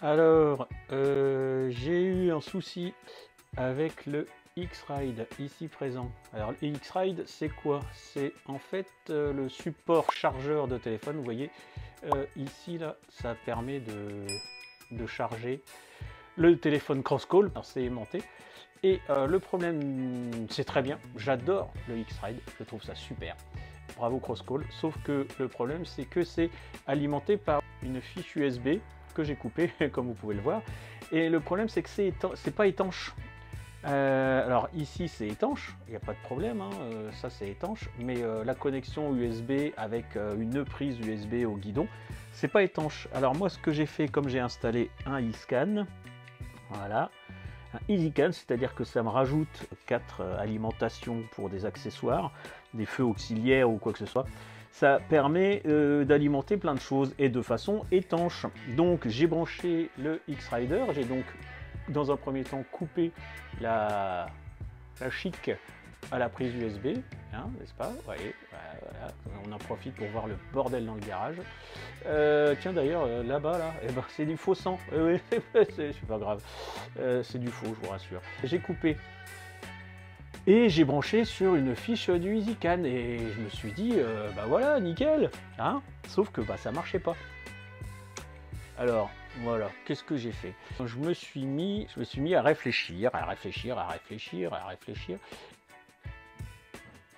Alors, j'ai eu un souci avec le X-Ride ici présent. Alors, le X-Ride, c'est quoi? C'est en fait le support chargeur de téléphone. Vous voyez, ici, là, ça permet de charger le téléphone cross-call. Alors, c'est aimanté. Et le problème, c'est très bien. J'adore le X-Ride. Je trouve ça super. Bravo cross-call. Sauf que le problème, c'est que c'est alimenté par une fiche USB que j'ai coupé comme vous pouvez le voir, et le problème c'est que c'est pas étanche. Alors ici c'est étanche, il n'y a pas de problème, hein, ça c'est étanche, mais la connexion USB avec une prise USB au guidon, c'est pas étanche. Alors moi ce que j'ai fait, comme j'ai installé un eScan, voilà, un EasyCAN, c'est-à-dire que ça me rajoute 4 alimentations pour des accessoires, des feux auxiliaires ou quoi que ce soit. Ça permet d'alimenter plein de choses et de façon étanche. Donc j'ai branché le X-Rider, j'ai donc dans un premier temps coupé la chic à la prise USB, hein, n'est-ce pas? Ouais, voilà. On en profite pour voir le bordel dans le garage. Tiens d'ailleurs, là-bas, là, eh ben, c'est du faux sang. Oui, c'est pas grave. C'est du faux, je vous rassure. J'ai coupé. Et j'ai branché sur une fiche du EasyCAN et je me suis dit, bah voilà, nickel, hein. Sauf que bah, ça marchait pas. Alors voilà, qu'est-ce que j'ai fait? Je me suis mis à réfléchir.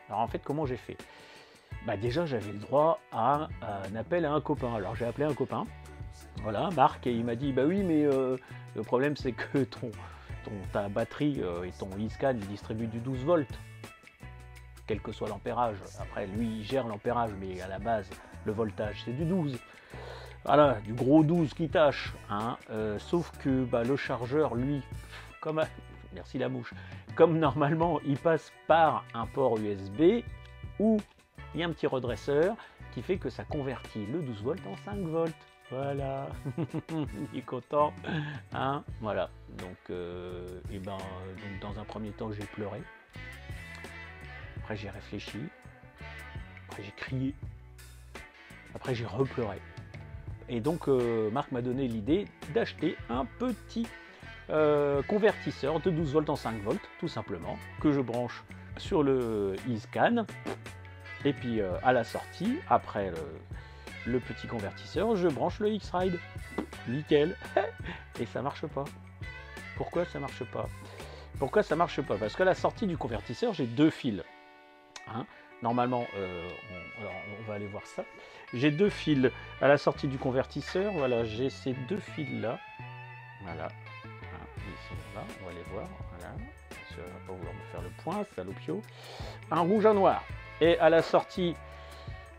Alors en fait, comment j'ai fait? Bah déjà, j'avais le droit à un appel à un copain. Alors j'ai appelé un copain, voilà, Marc, et il m'a dit, bah oui, mais le problème c'est que ta batterie et ton eScan il distribue du 12 volts, quel que soit l'ampérage. Après, lui, il gère l'ampérage, mais à la base, le voltage, c'est du 12. Voilà, du gros 12 qui tâche. Hein. Sauf que bah, le chargeur, lui, comme... Merci la mouche. Comme normalement, il passe par un port USB où il y a un petit redresseur qui fait que ça convertit le 12 volts en 5 volts. Voilà, il est content, hein, voilà. Donc, donc dans un premier temps, j'ai pleuré. Après, j'ai réfléchi. Après, j'ai crié. Après, j'ai repleuré. Et donc, Marc m'a donné l'idée d'acheter un petit convertisseur de 12 volts en 5 volts, tout simplement, que je branche sur le eScan. Et puis, à la sortie, après le petit convertisseur, je branche le X-Ride. Nickel. Et ça marche pas. Pourquoi ça marche pas? Pourquoi ça marche pas? Parce qu'à la sortie du convertisseur, j'ai deux fils. Hein, normalement, on va aller voir ça. J'ai deux fils à la sortie du convertisseur. Voilà, j'ai ces deux fils là. Voilà. Hein, ils sont là, on va les voir. Voilà. Je ne vais pas vouloir me faire le point, salopio. Un rouge, un noir. Et à la sortie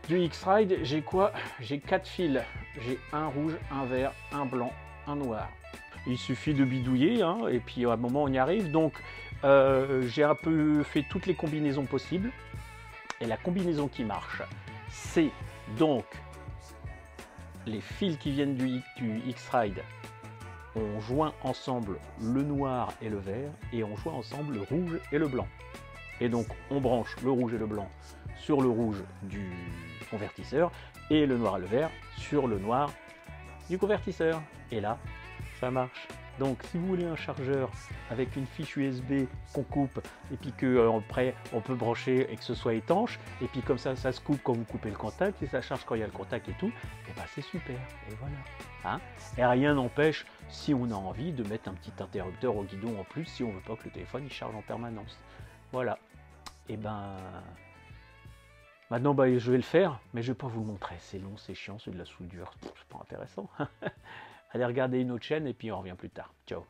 du X-Ride, j'ai quoi? J'ai 4 fils. J'ai un rouge, un vert, un blanc, un noir. Il suffit de bidouiller, hein, et puis à un moment on y arrive. Donc j'ai un peu fait toutes les combinaisons possibles. Et la combinaison qui marche, c'est donc les fils qui viennent du X-Ride. On joint ensemble le noir et le vert, et on joint ensemble le rouge et le blanc. Et donc on branche le rouge et le blanc sur le rouge du convertisseur et le noir et le vert sur le noir du convertisseur. Et là, ça marche. Donc si vous voulez un chargeur avec une fiche USB qu'on coupe et puis que après on peut brancher et que ce soit étanche, et puis comme ça se coupe quand vous coupez le contact et ça charge quand il y a le contact et tout, et ben c'est super. Et voilà. Hein, et rien n'empêche, si on a envie, de mettre un petit interrupteur au guidon en plus si on veut pas que le téléphone il charge en permanence. Voilà. Et ben maintenant bah, je vais le faire, mais je vais pas vous le montrer. C'est long, c'est chiant, c'est de la soudure, c'est pas intéressant. Allez regarder une autre chaîne et puis on revient plus tard. Ciao.